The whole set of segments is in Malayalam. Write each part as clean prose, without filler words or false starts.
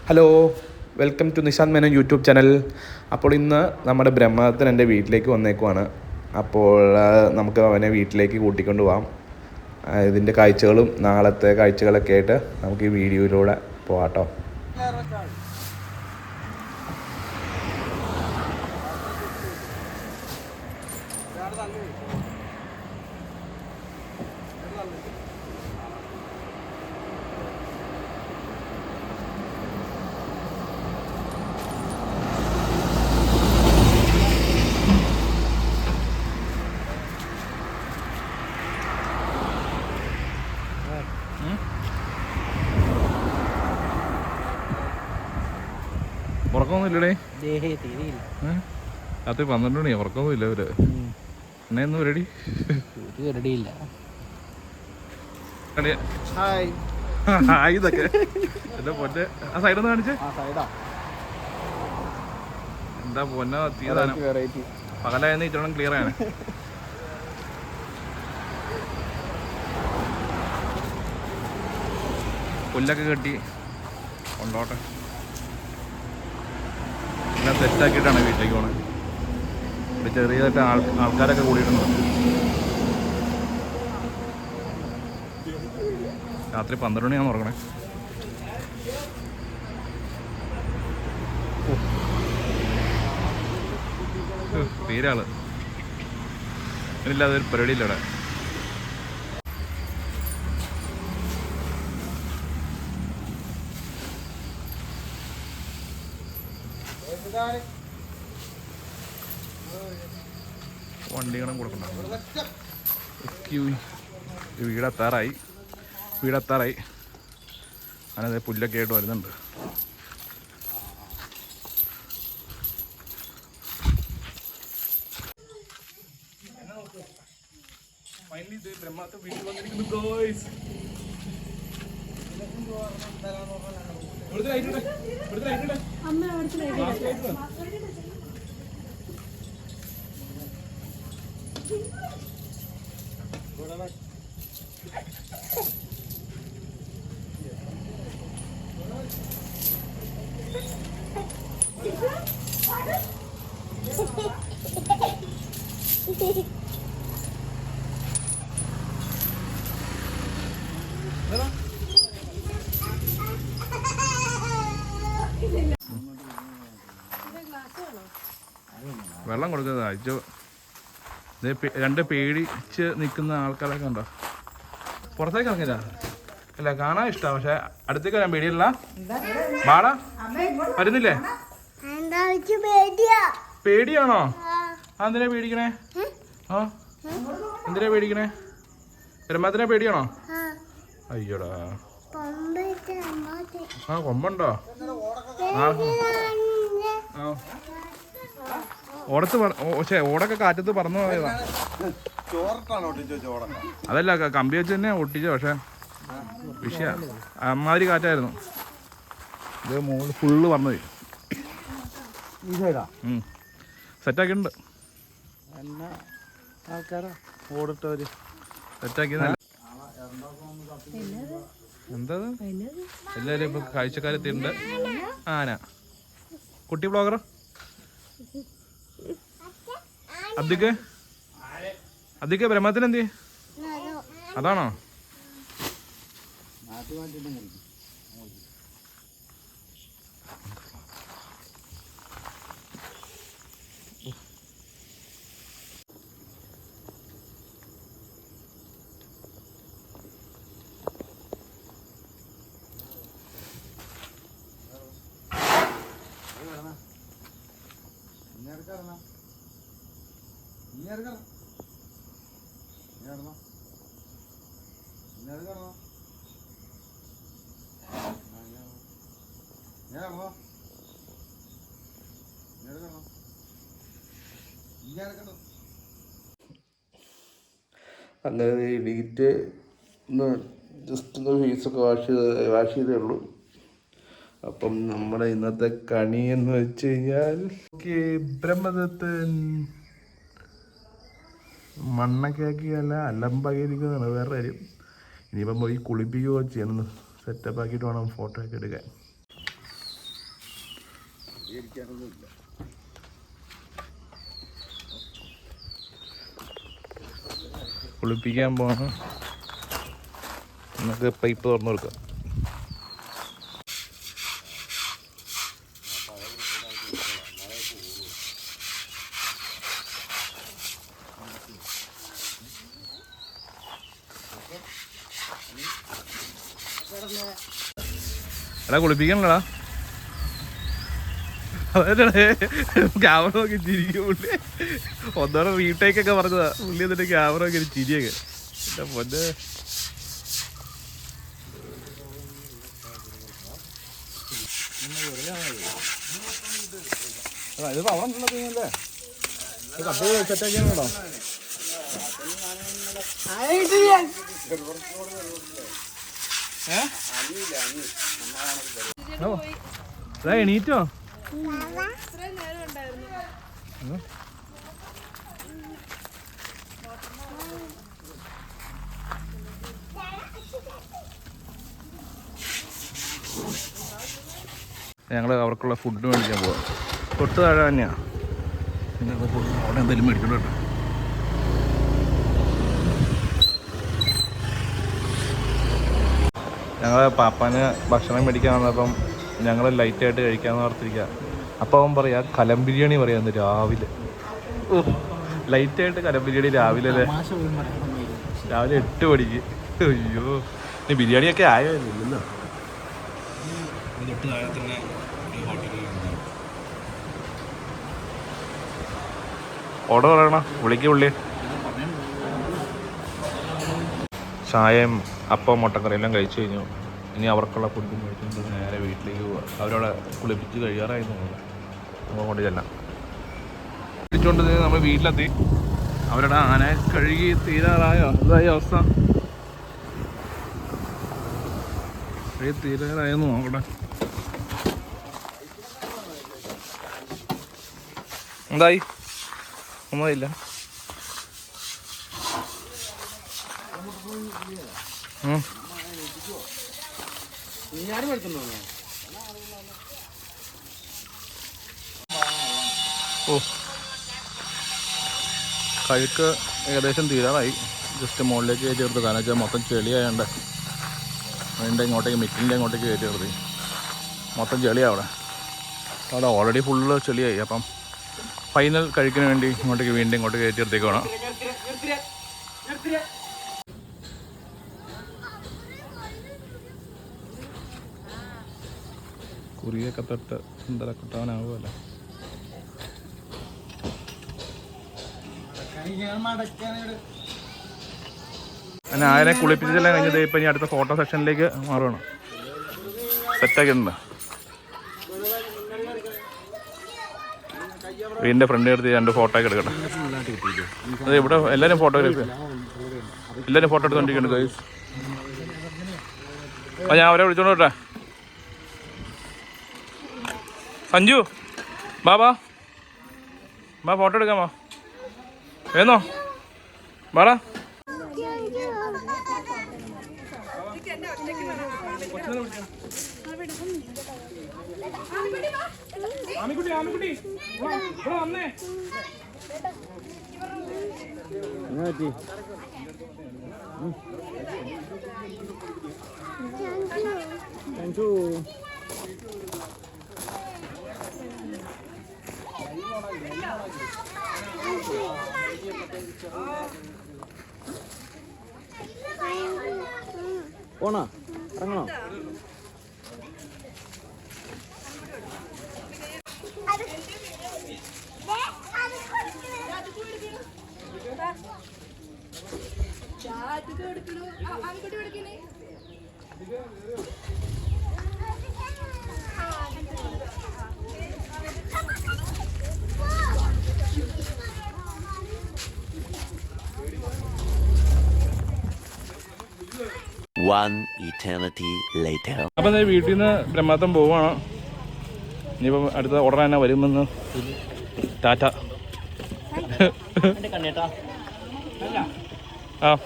Hello, welcome to Nishant Menon YouTube channel. അപ്പോൾ ഇന്ന് നമ്മുടെ ബ്രഹ്മദത്തൻ എൻ്റെ വീട്ടിലേക്ക് വന്നേക്കുവാണ്. അപ്പോൾ നമുക്ക് അവനെ വീട്ടിലേക്ക് കൂട്ടിക്കൊണ്ട് പോകാം. ഇതിൻ്റെ കാഴ്ചകളും നാളത്തെ കാഴ്ചകളൊക്കെ ആയിട്ട് നമുക്ക് ഈ വീഡിയോയിലൂടെ പോകാം കേട്ടോ. ഉറക്കമൊന്നുമില്ലടേ, രാത്രി 12 മണി. ഉറക്കമൊന്നുമില്ല ഇവര്. എന്നെയൊന്നും റെഡിയില്ല. ഇതൊക്കെ എന്താ പൊന്നെ, ആ സൈഡൊന്ന് കാണിച്ചേ. എന്താ പൊന്നെ തീയതാനം, പകലായെന്ന് ഇച്ചോണം ക്ലിയർ ആണ്. പുല്ലൊക്കെ കെട്ടി കൊണ്ടോട്ടെ. എല്ലാം സെറ്റാക്കിയിട്ടാണ് വീട്ടിലേക്ക് പോണത്. ഇവിടെ ചെറിയതായിട്ട് ആൾക്കാരൊക്കെ കൂടിയിട്ടുണ്ട്. രാത്രി 12 മണിയാണ് ഉറങ്ങണേ. തീരെ ആള് ഇതില്ലാതെ ഒരു പരിപാടിയില്ല ഇവിടെ. വണ്ടികളും കൊടുക്കണ്ട. വീടെത്താറായി. ഞാനത് പുല്ലൊക്കെ ആയിട്ട് വരുന്നുണ്ട്. വെള്ളം കൊടുക്കുന്നത് അയച്ചോ. രണ്ട് പേടിച്ച് നിൽക്കുന്ന ആൾക്കാരൊക്കെ ഉണ്ടോ? പുറത്തേക്ക് ഇറങ്ങില്ല. അല്ല, കാണാൻ ഇഷ്ടമാണ്, പക്ഷെ അടുത്തേക്ക് വരാൻ പേടിയല്ല. ബാടാ വരുന്നില്ലേ? പേടിയാണോ? എന്തിനാ പേടിക്കണേ? എന്തിനാ പേടിക്കണേ? ബ്രഹ്മത്തിനെ പേടിയാണോ? അയ്യോടാ, കൊമ്പുണ്ടോ? ഓടൊക്കെ കാറ്റത്ത് പറന്നു പോയതാ. അതല്ല, കമ്പി വെച്ച് തന്നെ ഒട്ടിച്ച. പക്ഷെ വിഷയ അമ്മാതിരി കാറ്റായിരുന്നു. ഇത് മുകളിൽ ഫുള്ള് പറന്നു പോയി. സെറ്റാക്കിയിട്ടുണ്ട്. സെറ്റാക്കി. എന്താ എല്ലാവരും ഇപ്പൊ കാഴ്ചക്കാരെത്തിയിട്ടുണ്ട്. ആന കുട്ടി ബ്ലോഗർ അധിക ബ്രഹ്മത്തിന് എന്ത്? അതാണോ? അങ്ങനെ എഡിറ്റ് ഒന്ന് ജസ്റ്റ് ഒന്ന് ഫേസൊക്കെ വാഷ് ചെയ്തേ ഉള്ളൂ. അപ്പം നമ്മുടെ ഇന്നത്തെ കണി എന്ന് വെച്ച് കഴിഞ്ഞാൽ ബ്രഹ്മദത്തൻ മണ്ണൊക്കെ ആക്കിയല്ല അലമ്പാക്കിയിരിക്കുന്നതാണ് വേറെ കാര്യം. ഇനിയിപ്പം പോയി കുളിപ്പിക്കുകയോ ചെയ്യണം. സെറ്റപ്പ് ആക്കിയിട്ട് വേണം ഫോട്ടോ ഒക്കെ എടുക്കാൻ. കുളിപ്പിക്കാൻ പോകണം. നമുക്ക് പൈപ്പ് തുറന്നു കൊടുക്കാം. എടാ കുളിപ്പിക്കണല്ലടാ. അതേ ക്യാമറ നോക്കി ചിരിക്കും പുള്ളി. ഒന്നോടെ റീടേക്കൊക്കെ പറഞ്ഞതാ പുള്ളി. എന്നിട്ട് ക്യാമറ നോക്കി ചിരിയൊക്കെ. എന്റെ പൊന്നെ. ഇതിപ്പോ അവിടെ ഉണ്ടല്ലേ കപ്പ സെറ്റാക്കിയാണോ? എണീറ്റോ? ഞങ്ങൾ അവർക്കുള്ള ഫുഡ് മേടിക്കാൻ പോവാം. തൊട്ട് താഴെ തന്നെയാണ്. പിന്നെ അവിടെ എന്തെങ്കിലും മേടിച്ചോട്ടോ. ഞങ്ങൾ പാപ്പാന് ഭക്ഷണം മേടിക്കാൻ വന്നപ്പം ഞങ്ങൾ ലൈറ്റായിട്ട് കഴിക്കാമെന്ന് ഓർത്തിരിക്കുക. അപ്പം അവൻ പറയാ കലം ബിരിയാണി പറയാന്ന് രാവിലെ. ലൈറ്റായിട്ട് കലം ബിരിയാണി രാവിലെ അല്ലേ? രാവിലെ 8 മണിക്ക്. അയ്യോ, ഇനി ബിരിയാണിയൊക്കെ ആയോ ഇല്ലല്ലോ. ഓർഡർ പറയണ വിളിക്ക് പുള്ളി. ചായയും അപ്പം മുട്ടക്കറി എല്ലാം കഴിച്ചു കഴിഞ്ഞു. ഇനി അവർക്കുള്ള ഫുഡും കഴിച്ചുകൊണ്ട് നേരെ വീട്ടിലേക്ക് പോവുക. അവരവിടെ കുളിപ്പിച്ച് കഴിയാറായി തോന്നുന്നു. നമ്മൾ കൊണ്ട് ചെല്ലാം. കുളിച്ചുകൊണ്ട് നമ്മൾ വീട്ടിലെത്തി. അവരുടെ ആന കഴുകി തീരാറായോ? ഇതായി അവസ്ഥ. കഴുകി തീരാറായെന്ന് നോക്കട്ടെ. എന്തായി? ഒന്നുമില്ല. ഓ, കഴുക്ക് ഏകദേശം തീരാറായി. ജസ്റ്റ് മുകളിലേക്ക് കയറ്റി എടുത്ത്. കാരണം വെച്ചാൽ മൊത്തം ചെളിയായതുകൊണ്ട് അതിൻ്റെ ഇങ്ങോട്ടേക്ക് മിറ്റിൻ്റെ ഇങ്ങോട്ടേക്ക് കയറ്റി നിർത്തി. മൊത്തം ചെളിയാണ് അവിടെ ഓൾറെഡി ഫുള്ള് ചെളിയായി. അപ്പം ഫൈനൽ കഴിക്കിന് വേണ്ടി ഇങ്ങോട്ടേക്ക് വീണ്ടും ഇങ്ങോട്ട് കയറ്റി എടുത്തേക്കാണ്. കുറിയൊക്കെ തൊട്ട് സുന്ദരക്കുട്ടവനാവുമല്ലോ. അങ്ങനെ ആരെ കുളിപ്പിച്ചെല്ലാം കഴിഞ്ഞത് ഇപ്പം ഇനി അടുത്ത ഫോട്ടോ സെക്ഷനിലേക്ക് മാറുകയാണ്. സെറ്റാക്കിയിട്ടുണ്ട്. വീടിൻ്റെ ഫ്രണ്ട് എടുത്ത് 2 ഫോട്ടോ ഒക്കെ എടുക്കട്ടെ. അതെ, ഇവിടെ എല്ലാവരും ഫോട്ടോഗ്രാഫി, എല്ലാവരും ഫോട്ടോ എടുത്തോണ്ടിരിക്കുന്നുണ്ട് ഗൈസ്. അപ്പോൾ ഞാൻ അവരെ വിളിച്ചോണ്ട് വിട്ടെ. സഞ്ജു ബാബാ ഫോട്ടോ എടുക്കാമോ? ഏന്നോ ബാടാ. ആമിക്കുട്ടി ഇവിടെ വന്നേ. Thank you. പോണോ? ഇറങ്ങണോ? One eternity later. അപ്പം വീട്ടിൽ നിന്ന് ബ്രഹ്മാത്തം പോവുകയാണ്. ഇനിയിപ്പം അടുത്ത ഓർഡർ തന്നെ വരുമെന്ന്. ടാറ്റ. ആ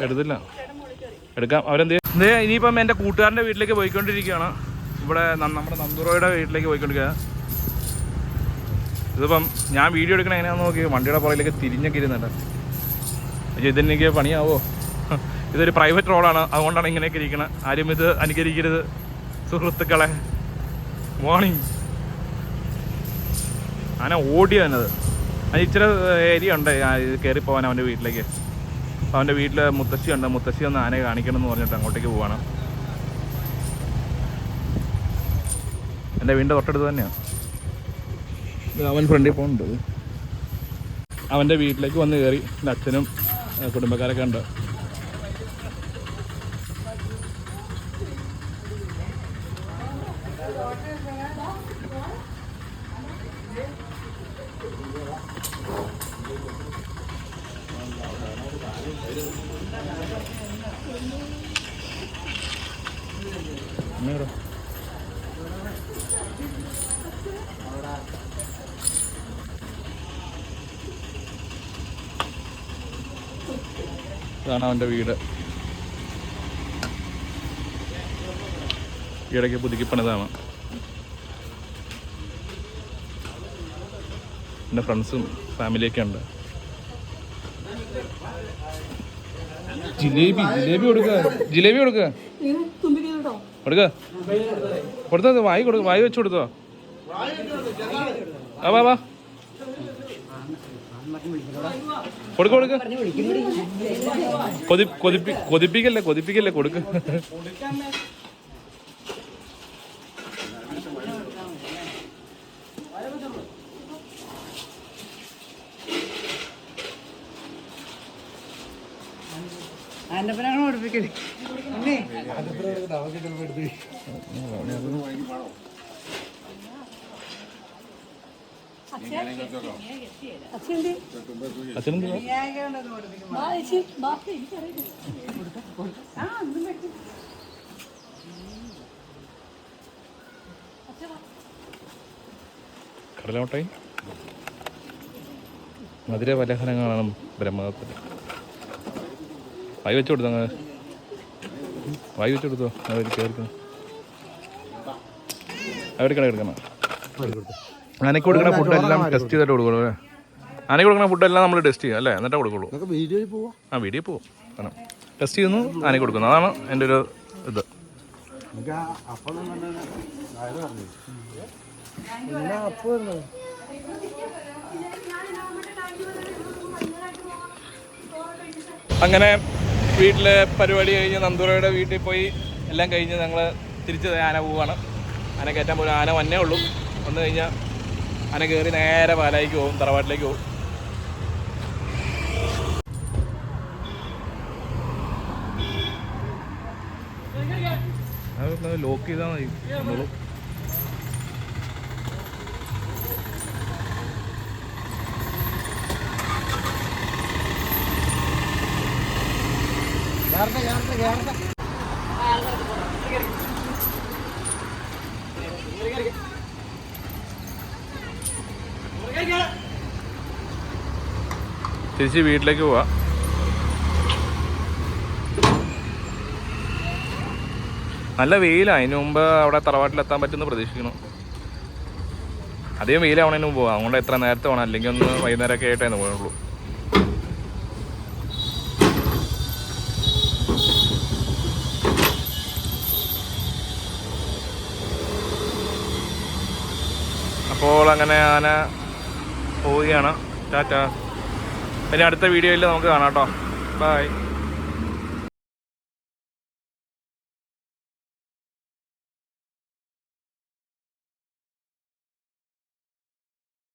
എടുത്തില്ല, എടുക്കാം. അവരെന്ത് ഇനിയിപ്പം എൻ്റെ കൂട്ടുകാരൻ്റെ വീട്ടിലേക്ക് പോയിക്കൊണ്ടിരിക്കുകയാണ്. ഇവിടെ നമ്മുടെ നന്ദുറോയുടെ വീട്ടിലേക്ക് പോയിക്കൊണ്ടിരിക്കുക. ഇതിപ്പം ഞാൻ വീഡിയോ എടുക്കണ എങ്ങനെയാണെന്ന് നോക്കി വണ്ടിയുടെ പുറകിലേക്ക് തിരിഞ്ഞൊക്കെ ഇരുന്നുണ്ട്. പക്ഷേ ഇതെനിക്ക് പണിയാവോ? ഇതൊരു പ്രൈവറ്റ് റോഡാണ്, അതുകൊണ്ടാണ് ഇങ്ങനെയൊക്കെ ഇരിക്കുന്നത്. ആരും ഇത് അനുകരിക്കരുത് സുഹൃത്തുക്കളെ. മോർണിംഗ് ആന ഓടിയ തന്നത്. അത് ഇച്ചിരി ഏരിയ ഉണ്ട് കയറിപ്പോവാൻ അവൻ്റെ വീട്ടിലേക്ക്. അപ്പോൾ അവൻ്റെ വീട്ടിൽ മുത്തശ്ശി ഉണ്ട്. മുത്തശ്ശി ഒന്ന് ആനയെ കാണിക്കണം എന്ന് പറഞ്ഞിട്ട് അങ്ങോട്ടേക്ക് പോവാണ്. എൻ്റെ വീടിൻ്റെ തൊട്ടടുത്ത് തന്നെയാണ്. അവൻ ഫ്രണ്ടിൽ പോകുന്നുണ്ട്. അവൻ്റെ വീട്ടിലേക്ക് വന്ന് കയറി. എൻ്റെ അച്ഛനും കുടുംബക്കാരൊക്കെ ഉണ്ട്. ഇതാണ് അവൻ്റെ വീട്. ഇടയ്ക്ക് പുതുക്കി പണിതാണ്. എൻ്റെ ഫ്രണ്ട്സും ഫാമിലിയൊക്കെ ഉണ്ട്. ജിലേബി കൊടുക്കുക കൊടുത്തോ. വായി വെച്ച് കൊടുത്തോ. വാ വാ കൊടുക്ക. കൊതിപ്പിക്കല്ലേ കൊടുക്ക്. കടലോട്ടായി മധുര പലഹാരങ്ങളാണ് ബ്രഹ്മത്തിൽ. വായി വെച്ച് കൊടുത്തോ. അവർ കയറിക്കണം. എടുക്കണം. ആനയ്ക്ക് കൊടുക്കുന്ന ഫുഡെല്ലാം ടെസ്റ്റ് ചെയ്തിട്ട് കൊടുക്കുള്ളൂ അല്ലേ? ആനയ്ക്ക് കൊടുക്കുന്ന ഫുഡെല്ലാം നമ്മൾ ടെസ്റ്റ് ചെയ്യുക അല്ലേ? എന്നിട്ടേ കൊടുക്കുള്ളൂ. വീഡിയോ പോവാം. കാരണം ടെസ്റ്റ് ചെയ്യുന്നു, ആനയ്ക്ക് കൊടുക്കുന്നു. അതാണ് എൻ്റെ ഒരു ഇത്. അങ്ങനെ വീട്ടിലെ പരിപാടി കഴിഞ്ഞ് നന്ദുറയുടെ വീട്ടിൽ പോയി എല്ലാം കഴിഞ്ഞ് ഞങ്ങൾ തിരിച്ച് ആന പോവാണ്. ആന കയറ്റാൻ പോലും ആന വന്നേ ഉള്ളൂ. വന്നു കഴിഞ്ഞാൽ ആന കയറി നേരെ പാലായിക്ക് പോകും, തറവാട്ടിലേക്ക് പോകും. ലോക്ക് ചെയ്താൽ മതി. തിരിച്ച് വീട്ടിലേക്ക് പോവാ. നല്ല വെയിലാണ്. അതിന് മുമ്പ് അവിടെ തറവാട്ടിലെത്താൻ പറ്റുമെന്ന് പ്രതീക്ഷിക്കണം. അധികം വെയിലാവണതിന് മുമ്പ് പോവാം. അതുകൊണ്ട് എത്ര നേരത്തെ വേണം, അല്ലെങ്കിൽ ഒന്ന് വൈകുന്നേരമൊക്കെ ആയിട്ടേ പോകുള്ളൂ. അപ്പോൾ അങ്ങനെ ആന പോവുകയാണ്. ടാറ്റ. പിന്നെ അടുത്ത വീഡിയോയിൽ നമുക്ക് കാണാം കേട്ടോ. ബൈ.